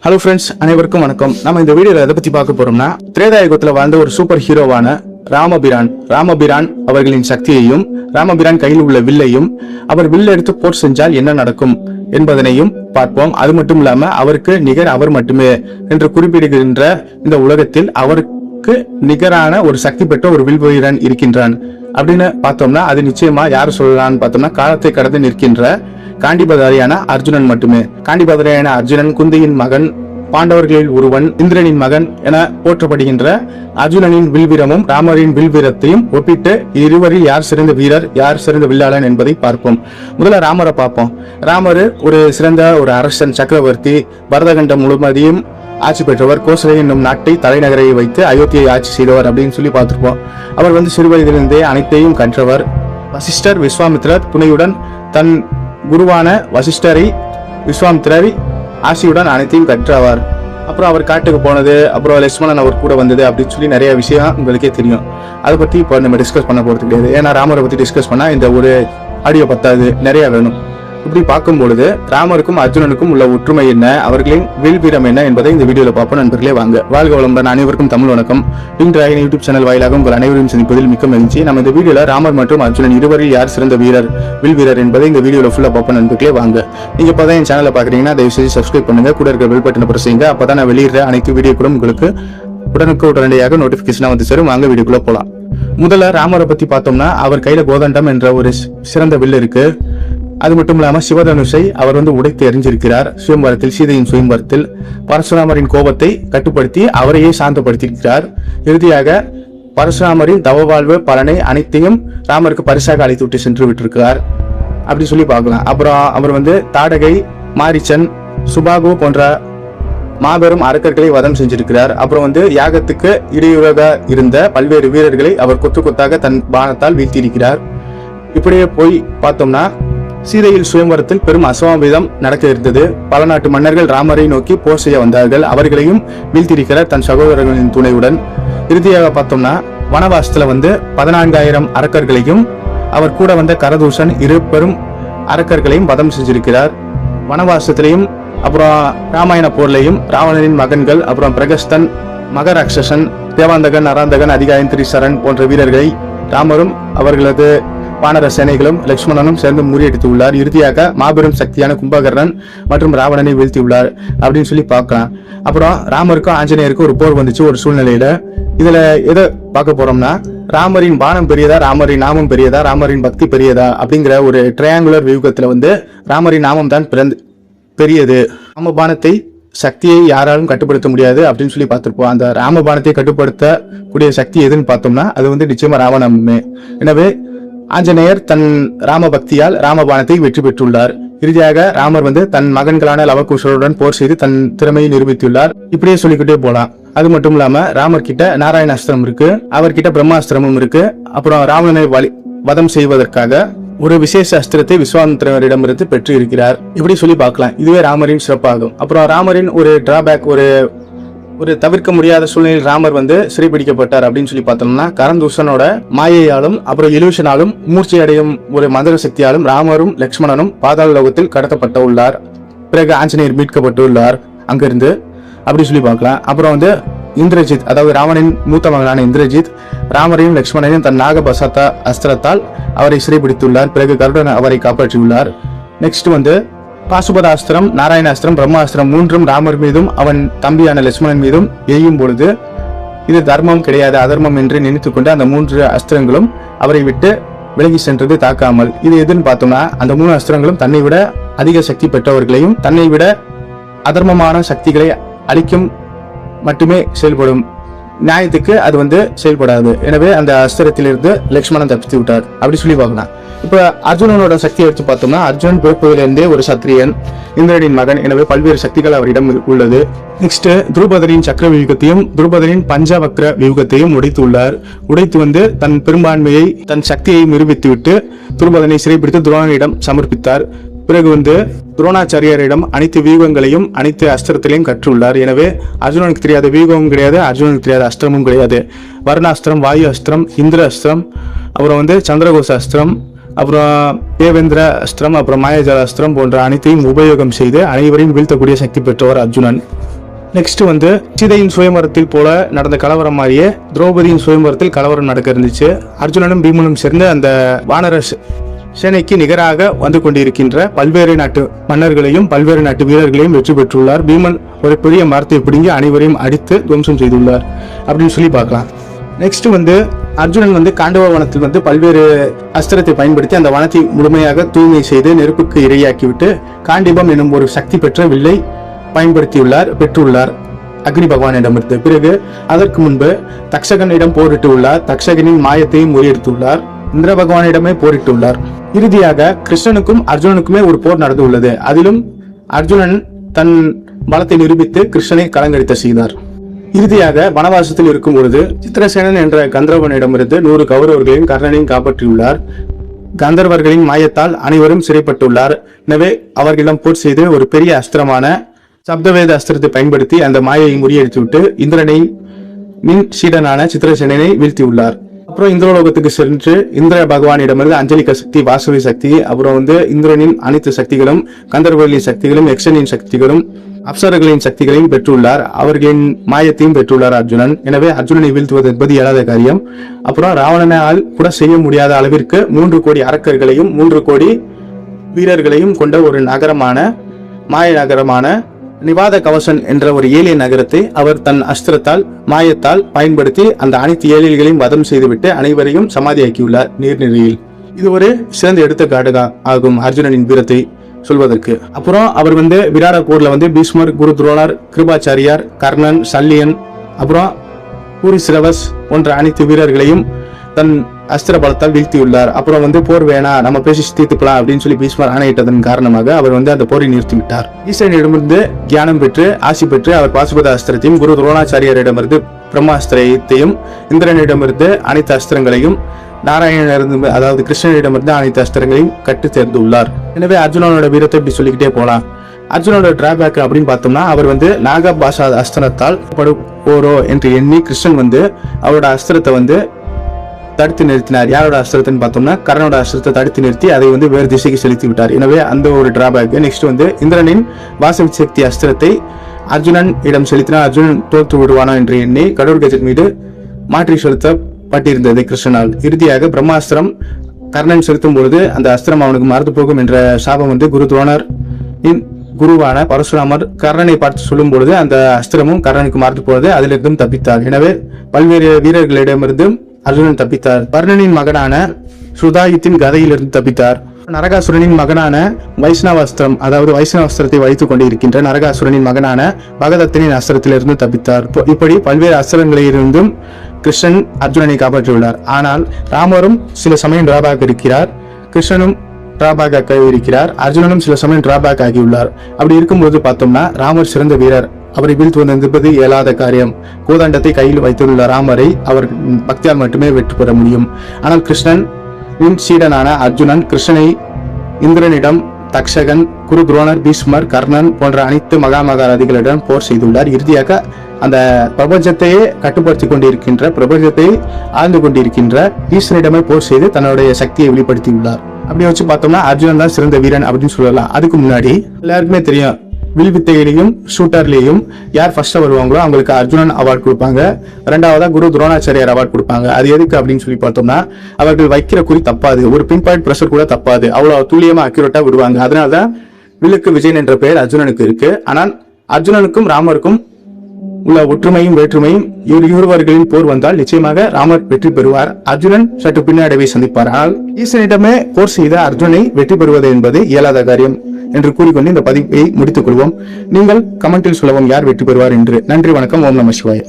Hello friends, அனைவருக்கும் வணக்கம். நம்ம இந்த வீடியோல எதை பத்தி பார்க்க போறோம்னா, திரேதாயுகத்துல வாழ்ந்த ஒரு சூப்பர் ஹீரோவான ராமபிரான் அவர்களின் சக்தியையும், ராமபிரான் கையில் உள்ள வில்லையும், அவர் வில் எடுத்து போர் செஞ்சால் என்ன நடக்கும் என்பதனையும் பார்ப்போம். அது மட்டும் இல்லாம அவருக்கு நிகர் அவர் மட்டுமே என்று குறிப்பிடுகின்ற இந்த உலகத்தில் அவருக்கு நிகரான ஒரு சக்தி பெற்ற ஒரு வில் வீரன் இருக்கின்றான் அப்படின்னு பார்த்தோம்னா, அது நிச்சயமா யார் சொல்லலாம்னு பார்த்தோம்னா, காலத்தை கடந்து நிற்கின்ற காண்டிபதாரியான அர்ஜுனன் மட்டுமே. காண்டிபதாரியான அர்ஜுனன் குந்தியின் மகன், பாண்டவர்களில் ஒருவன், இந்திரனின் மகன் என போற்றப்படுகின்ற அர்ஜுனனின் வில்வீரமும் ராமரின் வில்வீரத்தையும் ஒப்பிட்டு இருவரில் யார் சிறந்த வீரர், யார் சிறந்த வில்லாளன் என்பதை பார்ப்போம். முதல்ல ராமரை பார்ப்போம். ராமர் ஒரு சிறந்த ஒரு அரசன், சக்கரவர்த்தி, பரதகண்டம் முழுவதையும் ஆட்சி பெற்றவர். கோசலை என்னும் நாட்டை தலைநகரை வைத்து அயோத்தியை ஆட்சி செய்தவர் அப்படின்னு சொல்லி பார்த்திருப்போம். அவர் சிறுவயதிலிருந்தே அனைத்தையும் கற்றவர். வசிஷ்டர், விஸ்வாமித்திரர் துணையுடன் தன் குருவான வசிஷ்டரை, விஸ்வாமித்திரரை ஆசியுடன் அனைத்தையும் கற்றவர். அப்புறம் அவர் காட்டுக்கு போனது, அப்புறம் லட்சுமணன் அவர் கூட வந்தது அப்படின்னு சொல்லி நிறைய விஷயம் உங்களுக்கே தெரியும். அதை பத்தி இப்போ நம்ம டிஸ்கஸ் பண்ண போறது கிடையாது. ஏன்னா ராமரை பத்தி டிஸ்கஸ் பண்ணா இந்த ஒரு ஆடியோ பத்தாது, நிறைய வேணும். இப்படி பார்க்கும் பொழுது ராமருக்கும் அர்ஜுனனுக்கும் உள்ள ஒற்றுமை என்ன, அவர்களின் வீரம் என்ன என்பதை இந்த வீடியோல பார்ப்போம். நண்பர்களே வாங்க. வாழ்க வளமுடன். அனைவருக்கும் தமிழ் வணக்கம். பிங்க் டிராகன் யூடியூப் சேனல் வாயிலாக உங்கள் அனைவரையும் சந்திப்பதில் மிக்க மகிழ்ச்சி. நம்ம இந்த வீடியோல ராமர் மற்றும் அர்ஜுனன் இருவரில் யார் சிறந்த வில் வீரர் என்பதை இந்த வீடியோல ஃபுல்லா பார்ப்போம். நண்பர்களே வாங்க. நீங்க இப்பதான் என் சேனலை பாக்குறீங்கன்னா தயவு செய்து சப்ஸ்கிரைப் பண்ணுங்க, கூட இருக்கிற பெல் பட்டனை பிரஸ் செய்யுங்க. அப்பதான் நான் வெளியிடுற அனைத்து வீடியோக்களும் உங்களுக்கு உடனடியாக நோட்டிபிகேஷனா வந்து சேரும். வாங்க வீடியோக்குள்ள போலாம். முதல்ல ராமரை பத்தி பார்த்தோம்னா, அவர் கையில கோதண்டம் என்ற ஒரு சிறந்த வில் இருக்கு. அது மட்டும் இல்லாம சிவதனுஷை அவர் உடைத்து எறிஞ்சிருக்கிறார். சுயம்பரத்தில், சீதையின் சுயம்பரத்தில் பரசுராமரின் கோபத்தை கட்டுப்படுத்தி அவரையே சாந்தப்படுத்தியிருக்கிறார். இறுதியாக பரசுராமரின் தவ வாழ்வு பலனை அனைத்தையும் ராமருக்கு பரிசாக அழைத்து விட்டு சென்று விட்டிருக்கிறார் அப்படி சொல்லி பார்க்கலாம். அப்புறம் அவர் தாடகை, மாரிச்சன், சுபாகு போன்ற மாபெரும் அரக்கர்களை வதம் செஞ்சிருக்கிறார். அப்புறம் யாகத்துக்கு இடையூறாக இருந்த பல்வேறு வீரர்களை அவர் கொத்து கொத்தாக தன் பானத்தால் வீழ்த்தியிருக்கிறார். இப்படியே போய் பார்த்தோம்னா, சீதையில் சுயம்பரத்தில் பெரும் அசம்பாவிதம் நடக்க இருந்தது. பல நாட்டு மன்னர்கள் ராமரை நோக்கி போர் செய்ய வந்தார்கள். அவர்களையும் வீழ்த்தியிருக்கிறார் தன் சகோதரர்களின் துணையுடன். இறுதியாக பார்த்தோம்னா, வனவாசத்துல 14,000 அரக்கர்களையும் அவர் கூட வந்த கரதூஷன் இரு பெரும் அரக்கர்களையும் வதம் செஞ்சிருக்கிறார். வனவாசத்திலையும் அப்புறம் ராமாயண போர்லையும் ராவணனின் மகன்கள், அப்புறம் பிரகஸ்தன், மகராட்சசன், தேவாந்தகன், அராந்தகன், அதிகாயன், திரிசரன் போன்ற வீரர்களை ராமரும் அவர்களது வானர சேனைகளும் லட்சுமணனும் சேர்ந்து முறியடித்துள்ளார். இறுதியாக மாபெரும் சக்தியான கும்பகர்ணன் மற்றும் ராவணனை வீழ்த்தியுள்ளார் அப்படின்னு சொல்லி பார்க்கலாம். அப்புறம் ராமருக்கும் ஆஞ்சநேயருக்கும் ஒரு போர் வந்துச்சு ஒரு சூழ்நிலையில. இதுல எதை பார்க்க போறோம்னா, ராமரின் பானம் பெரியதா, ராமரின் நாமம் பெரியதா, ராமரின் பக்தி பெரியதா அப்படிங்கிற ஒரு ட்ரையாங்குலர் வியூகத்துல ராமரின் நாமம் தான் பெரியது. ராமபானத்தை சக்தியை யாராலும் கட்டுப்படுத்த முடியாது அப்படின்னு சொல்லி பார்த்திருப்போம். அந்த ராமபானத்தை கட்டுப்படுத்தக்கூடிய சக்தி எதுன்னு பார்த்தோம்னா, அது நிச்சயமா ராமநாமமே. எனவே ஆஞ்சநேயர் தன் ராம பக்தியால் ராமபானத்தை வெற்றி பெற்றுள்ளார். இறுதியாக ராமர் தன் மகன்களான லவகுஷருடன் போர் செய்து தன் திறமையை நிரூபித்துள்ளார். இப்படியே சொல்லிக்கிட்டே போலாம். அது மட்டும் இல்லாம ராமர் கிட்ட நாராயண அஸ்திரம் இருக்கு, அவர்கிட்ட பிரம்மாஸ்திரமும் இருக்கு. அப்புறம் ராவணனை வதம் செய்வதற்காக ஒரு விசேஷ அஸ்திரத்தை விஸ்வாமித்திரரிடமிருந்து பெற்று இருக்கிறார். இப்படி சொல்லி பார்க்கலாம். இதுவே ராமரின் சிறப்பாகும். அப்புறம் ராமரின் ஒரு டிராபேக், ஒரு தவிர்க்க முடியாத சூழ்நிலையில் ராமர் சிறைப்பிடிக்கப்பட்டார் அப்படின்னு சொல்லி பார்த்தோம்னா, கரந்தூஷனோட மாயையாலும் அப்புறம் இலூஷனாலும் மூர்ச்சி அடையும் ஒரு மந்திர சக்தியாலும் ராமரும் லட்சுமணனும் பாதாள லோகத்தில் கடத்தப்பட்டு உள்ளார். பிறகு ஆஞ்சநேயர் மீட்கப்பட்டுள்ளார் அங்கிருந்து அப்படி சொல்லி பார்க்கலாம். அப்புறம் இந்திரஜித், அதாவது ராவணனின் மூத்த மகனான இந்திரஜித் ராமரையும் லட்சுமணனையும் தன் நாகபசாத்த அஸ்திரத்தால் அவரை சிறைப்பிடித்துள்ளார். பிறகு கருடன் அவரை காப்பாற்றியுள்ளார். நெக்ஸ்ட் பாசுபதாஸ்திரம், நாராயணாஸ்திரம், பிரம்மாஸ்திரம் மூன்றும் ராமர் மீதும் அவன் தம்பியான லட்சுமணன் மீதும் எய்யும் பொழுது இது தர்மம் கிடையாது, அதர்மம் என்று நினைத்துக் கொண்டு அந்த 3 அஸ்திரங்களும் அவரை விட்டு விலகி சென்றது தாக்காமல். இது எதுன்னு பார்த்தோம்னா, அந்த 3 அஸ்திரங்களும் தன்னை விட அதிக சக்தி பெற்றவர்களையும் தன்னை விட அதர்மமான சக்திகளை அழிக்கும் மட்டுமே செயல்படும். நியாயத்துக்கு அது செயல்படாது. எனவே அந்த அஸ்திரத்திலிருந்து லட்சுமணன் தப்பித்து விட்டார் அப்படி சொல்லி பார்க்கலாம். இப்ப அர்ஜுனனோட சக்தி எடுத்து பார்த்தோம்னா, அர்ஜுனன் பிறப்பதிலிருந்தே ஒரு சத்திரியன், இந்திரனின் மகன். எனவே பல்வேறு சக்திகள் அவரிடம் உள்ளது. நெக்ஸ்ட் துருபதரின் சக்கர வியூகத்தையும் துருபதரின் பஞ்சவக்ர வியூகத்தையும் உடைத்து தன் பெரும்பான்மையை, தன் சக்தியை நிரூபித்துவிட்டு துருபதனை சிறைப்பிடித்து துரோணனிடம் சமர்ப்பித்தார். பிறகு துரோணாச்சாரியரிடம் அனைத்து வியூகங்களையும் அனைத்து அஸ்திரத்திலையும் கற்றுள்ளார். எனவே அர்ஜுனனுக்கு தெரியாத வியூகமும் கிடையாது, அர்ஜுனனுக்கு தெரியாத அஸ்திரமும் கிடையாது. வர்ணாஸ்திரம், வாயு அஸ்திரம், இந்திர அஸ்திரம், அப்புறம் சந்திரகோச அஸ்திரம், அப்புறம் தேவேந்திர அஸ்திரம், அப்புறம் மாயாஜால அஸ்திரம் போன்ற அனைத்தையும் உபயோகம் செய்து அனைவரையும் வீழ்த்தக்கூடிய சக்தி பெற்றவர் அர்ஜுனன். நெக்ஸ்ட் வந்து சீதையின் சுயம்பரத்தில் போல நடந்த கலவரம் மாதிரியே திரௌபதியின் சுயம்பரத்தில் கலவரம் நடக்க இருந்துச்சு. அர்ஜுனனும் பீமனும் சேர்ந்து அந்த வானர சேனைக்கு நிகராக வந்து கொண்டிருக்கின்ற பல்வேறு நாட்டு மன்னர்களையும் பல்வேறு நாட்டு வீரர்களையும் வெற்றி பெற்றுள்ளார். பீமன் ஒரு பெரிய மரத்தை பிடுங்கி அனைவரையும் அடித்து துவம்சம் செய்துள்ளார் அப்படின்னு சொல்லி பார்க்கலாம். நெக்ஸ்ட் வந்து அர்ஜுனன் வந்து காண்டவ வனத்தில் வந்து பல்வேறு அஸ்திரத்தை பயன்படுத்தி அந்த வனத்தை முழுமையாக தூய்மை செய்து நெருப்புக்கு இரையாக்கிவிட்டு காண்டிபம் எனும் ஒரு சக்தி பெற்ற வில்லை பெற்றுள்ளார் அக்னி பகவானிடமிருந்து. பிறகு அதற்கு முன்பு தக்ஷகனிடம் போரிட்டு உள்ளார். தக்ஷகனின் மாயத்தையும் முறியடித்துள்ளார். இந்திர பகவானிடமே போரிட்டுள்ளார். இறுதியாக கிருஷ்ணனுக்கும் அர்ஜுனனுக்குமே ஒரு போர் நடந்து உள்ளது. அதிலும் அர்ஜுனன் தன் பலத்தை நிரூபித்து கிருஷ்ணனை கலங்கடித்த செய்தார். இறுதியாக வனவாசத்தில் இருக்கும் பொழுது சித்திரசேனன் என்ற கந்தர்வனிடமிருந்து 100 கௌரவர்களையும் கர்ணனையும் காப்பாற்றியுள்ளார். கந்தர்வர்களின் மாயத்தால் அனைவரும் சிறைப்பட்டுள்ளார். எனவே அவர்களிடம் போர் செய்து ஒரு பெரிய அஸ்திரமான சப்தவேத அஸ்திரத்தை பயன்படுத்தி அந்த மாயையை முறியடித்துவிட்டு இந்திரனை மின் சீடனான சித்திரசேனனை வீழ்த்தியுள்ளார். அப்புறம் இந்திரலோகத்துக்கு சென்று இந்திர பகவானிடமிருந்து அஞ்சலிக சக்தி, வாசவி சக்தி, அப்புறம் வந்து இந்திரனின் அனைத்து சக்திகளும், கந்தர்வர்களின் சக்திகளும், யக்ஷனின் சக்திகளும், அப்சரர்களின் சக்திகளையும் பெற்றுள்ளார். அவர்களின் மாயத்தையும் பெற்றுள்ளார் அர்ஜுனன். எனவே அர்ஜுனனை வீழ்த்துவது என்பது இயலாத காரியம். அப்புறம் ராவணனால் கூட செய்ய முடியாத அளவிற்கு 3 கோடி அரக்கர்களையும் 3 கோடி வீரர்களையும் கொண்ட ஒரு நகரமான மாய நகரமான நிவாத கவசன் என்ற ஒரு ஏலிய நகரத்தை அவர் தன் அஸ்திரத்தால் மாயத்தால் பயன்படுத்தி அந்த அனைத்து ஏலியர்களையும் வதம் செய்துவிட்டு அனைவரையும் சமாதியாக்கியுள்ளார் நீர்நிலையில். இது ஒரு சிறந்த எடுத்துக்காட்டு ஆகும் அர்ஜுனனின் வீரத்தை சொல்வதற்கு. அப்புறம் அவர் வந்து விராட போர்ல வந்து பீஷ்மர், குரு துரோணர், கிருபாச்சாரியார், கர்ணன், சல்லியன், அப்புறம் பூரிசிரவஸ் போன்ற அனைத்து வீரர்களையும் தன் அஸ்திர பலத்தால் வீழ்த்தியுள்ளார். அப்புறம் வந்து போர் வேணா, நம்ம பேசி தீர்த்துக்கலாம் அப்படின்னு சொல்லி பீஷ்மர் ஆணையிட்டதன் காரணமாக அவர் வந்து அந்த போரை நிறுத்திவிட்டார். ஈசனிடமிருந்து தியானம் பெற்று ஆசி பெற்று அவர் பாசுபத அஸ்திரத்தையும், குரு துரோணாச்சாரியரிடமிருந்து பிரம்மாஸ்திரத்தையும், இந்திரனிடமிருந்து அனைத்து அஸ்திரங்களையும், நாராயணனிடம் அதாவது கிருஷ்ணனிடமிருந்து அனைத்து அஸ்திரங்களையும் கட்டு தேர்ந்துள்ளார். எனவே அர்ஜுனனோட வீரத்தை இப்படி சொல்லிக்கிட்டே போலாம். அர்ஜுனோட டிராபேக் அப்படின்னு பார்த்தோம்னா, அவர் வந்து நாகபாஷா அஸ்திரத்தால் படுவோரோ என்று எண்ணி கிருஷ்ணன் வந்து அவரோட அஸ்திரத்தை வந்து தடுத்து நிறுத்தினார். யாரோட அஸ்திரத்தைன்னு பார்த்தோம்னா கர்ணனோட அஸ்திரத்தை தடுத்து நிறுத்தி அதை வந்து வேறு திசைக்கு செலுத்தி விட்டார். எனவே அந்த ஒரு டிராபேக். நெக்ஸ்ட் வந்து இந்திரனின் வாசவி சக்தி அஸ்திரத்தை அர்ஜுனன் இடம் செலுத்தினால் அர்ஜுனன் தோற்று விடுவானோ என்று எண்ணி கடவுர்கஜன் மீது மாற்றி செலுத்தப்பட்டிருந்தது கிருஷ்ணனால். இறுதியாக பிரம்மாஸ்திரம் கர்ணன் செலுத்தும் பொழுது அந்த அஸ்திரம் அவனுக்கு மறந்து போகும் என்ற சாபம் வந்து குரு துரோணர் குருவான பரசுராமர் கர்ணனை பார்த்து சொல்லும் பொழுது அந்த அஸ்திரமும் கர்ணனுக்கு மறந்து போனது. அதிலிருந்தும் தப்பித்தார். எனவே பல்வேறு வீரர்களிடமிருந்தும் அர்ஜுனன் தப்பித்தார். கர்ணனின் மகனான சுதாயுத்தின் கதையிலிருந்து தப்பித்தார். நரகாசுரனின் மகனான வைஷ்ணவாஸ்திரம் அதாவது வைஷ்ணவாஸ்திரத்தை வைத்துக் கொண்டிருக்கின்ற நரகாசுரனின் மகனான பகதத்தனின் அஸ்திரத்திலிருந்து தப்பித்தார். இப்படி பல்வேறு அஸ்திரங்களிலிருந்தும் கிருஷ்ணன் அர்ஜுனனை காப்பாற்றியுள்ளார். ஆனால் ராமரும் சில சமயம் டிராபேக் இருக்கிறார், கிருஷ்ணனும் டிராபேக் இருக்கிறார், அர்ஜுனனும் சில சமயம் டிராபேக் ஆகியுள்ளார். அப்படி இருக்கும்போது பார்த்தோம்னா ராமர் சிறந்த வீரர், அவரை வீழ்த்துவது என்பது இயலாத காரியம். கோதண்டத்தை கையில் வைத்துள்ள ராமரை அவர் பக்தியால் மட்டுமே வெற்றி பெற முடியும். ஆனால் கிருஷ்ணன் சீடனான அர்ஜுனன் கிருஷ்ணனை இந்திரனிடம், தக்ஷகன், குரு துரோணர், பீஷ்மர், கர்ணன் போன்ற அனைத்து மகாமகாரதிகளிடம் போர் செய்துள்ளார். இறுதியாக அந்த பிரபஞ்சத்தையே கட்டுப்படுத்தி கொண்டிருக்கின்ற, பிரபஞ்சத்தை ஆழ்ந்து கொண்டிருக்கின்ற ஈஸ்வரனிடமே போர் செய்து தன்னுடைய சக்தியை வெளிப்படுத்தியுள்ளார். அப்படி வச்சு பார்த்தோம்னா அர்ஜுனன் தான் சிறந்த வீரன் அப்படின்னு சொல்லலாம். அதுக்கு முன்னாடி எல்லாருக்குமே தெரியும், வில்வித்தையிலையும் ஷூட்டர்லேயும் யார் ஃபர்ஸ்ட் வருவாங்களோ அவங்களுக்கு அர்ஜுனன் அவார்டு கொடுப்பாங்க. 2வதா குரு துரோணாச்சாரியார் அவார்டு கொடுப்பாங்க. அது எதுக்கு அப்படின்னு சொல்லி பார்த்தோம்னா, அவர்கள் வைக்கிற குறி தப்பாது, ஒரு பின் பாயிண்ட் ப்ரெஷர் கூட தப்பாது, அவ்வளவு துல்லியமா அக்யூரேட்டா விடுவாங்க. அதனாலதான் வில்லுக்கு விஜயன் என்ற பெயர் அர்ஜுனனுக்கு இருக்கு. ஆனால் அர்ஜுனனுக்கும் ராமருக்கும் உள்ள ஒற்றுமையும் வேற்றுமையும் இருவர்களின் போர் வந்தால் நிச்சயமாக ராமர் வெற்றி பெறுவார், அர்ஜுனன் சற்று பின்னடைவை சந்திப்பார். ஆனால் ஈசனிடமே போர் செய்த அர்ஜுனை வெற்றி பெறுவது என்பது இயலாத காரியம் என்று கூறிக்கொண்டு இந்த பதிவை முடித்துக் கொள்வோம். நீங்கள் கமெண்டில் சொல்லவும் யார் வெற்றி பெறுவார் என்று. நன்றி, வணக்கம். ஓம் நம சிவாய.